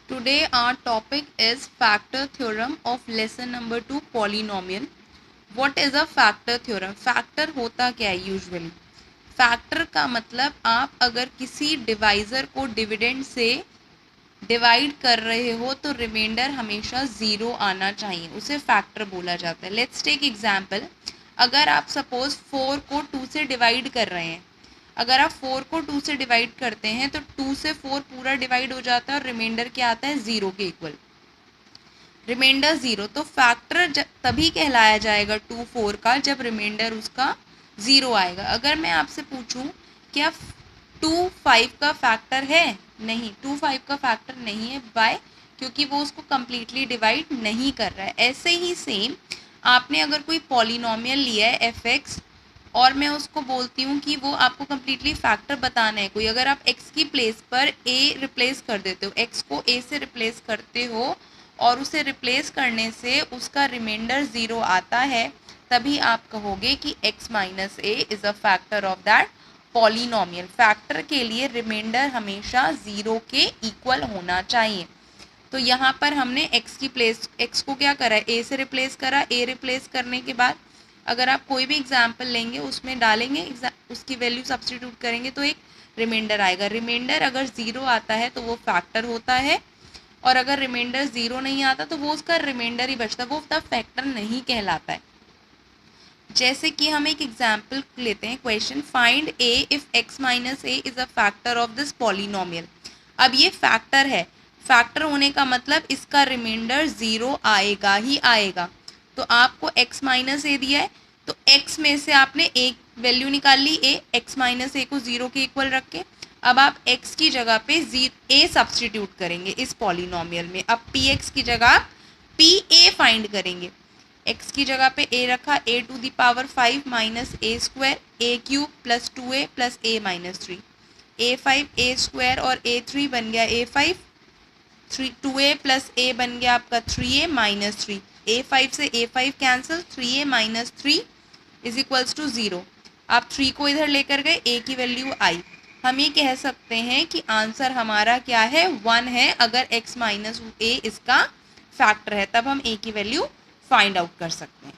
Today our topic is factor theorem of lesson number 2 polynomial. What is a factor theorem? Factor होता क्या है usually? Factor का मतलब आप अगर किसी डिवाइज़र को डिविडेंड से डिवाइड कर रहे हो तो रिमाइंडर हमेशा ज़ीरो आना चाहिए, उसे फैक्टर बोला जाता है. Let's take example. अगर आप सपोज 4 को 2 से डिवाइड कर रहे हैं, अगर आप 4 को 2 से डिवाइड करते हैं तो 2 से 4 पूरा डिवाइड हो जाता है और रिमाइंडर क्या आता है? ज़ीरो के इक्वल, रिमाइंडर ज़ीरो. तो फैक्टर तभी कहलाया जाएगा 2 4 का जब रिमाइंडर उसका ज़ीरो आएगा. अगर मैं आपसे पूछूं क्या 2 5 का फैक्टर है? नहीं, 2 5 का फैक्टर नहीं है. बाय? क्योंकि वो उसको कम्प्लीटली डिवाइड नहीं कर रहा है. ऐसे ही सेम आपने अगर कोई पॉलिनोमियल लिया है एफ और मैं उसको बोलती हूँ कि वो आपको कम्प्लीटली फैक्टर बताना है कोई, अगर आप x की प्लेस पर a रिप्लेस कर देते हो, x को a से रिप्लेस करते हो और उसे रिप्लेस करने से उसका रिमाइंडर ज़ीरो आता है, तभी आप कहोगे कि x minus A is a factor of that polynomial. Factor के लिए रिमाइंडर हमेशा ज़ीरो के इक्वल होना चाहिए. तो यहाँ पर हमने x की प्लेस, x को क्या करा है? a से रिप्लेस करा. a रिप्लेस करने के बाद अगर आप कोई भी एग्जाम्पल लेंगे उसमें डालेंगे, उसकी वैल्यू सब्स्टिट्यूट करेंगे तो एक रिमाइंडर आएगा. रिमाइंडर अगर ज़ीरो आता है तो वो फैक्टर होता है, और अगर रिमाइंडर ज़ीरो नहीं आता तो वो उसका रिमाइंडर ही बचता है, वो तब फैक्टर नहीं कहलाता है. जैसे कि हम एक एग्जाम्पल लेते हैं, question find A if x minus A is a factor of this polynomial. अब ये फैक्टर है, फैक्टर होने का मतलब इसका रिमाइंडर ज़ीरो आएगा ही आएगा. तो आपको x माइनस ए दिया है तो x में से आपने एक वैल्यू निकाल ली a, x माइनस ए को ज़ीरो के इक्वल रख के. अब आप x की जगह पे a सब्स्टिट्यूट करेंगे इस पॉलिनोमियल में. अब px की जगह आप pa फाइंड करेंगे. x की जगह पे a रखा, a to the power 5 minus a square a cube plus 2a plus a minus 3. a5 a square और a3 बन गया a5, 2a प्लस a बन गया आपका 3a माइनस 3. a5 से a5 cancel, 3a minus 3 is equals to 0. आप 3 को इधर लेकर गए, a की वैल्यू आई. हम ये कह सकते हैं कि आंसर हमारा क्या है? 1 है. अगर x माइनस ए इसका फैक्टर है तब हम a की वैल्यू फाइंड आउट कर सकते हैं.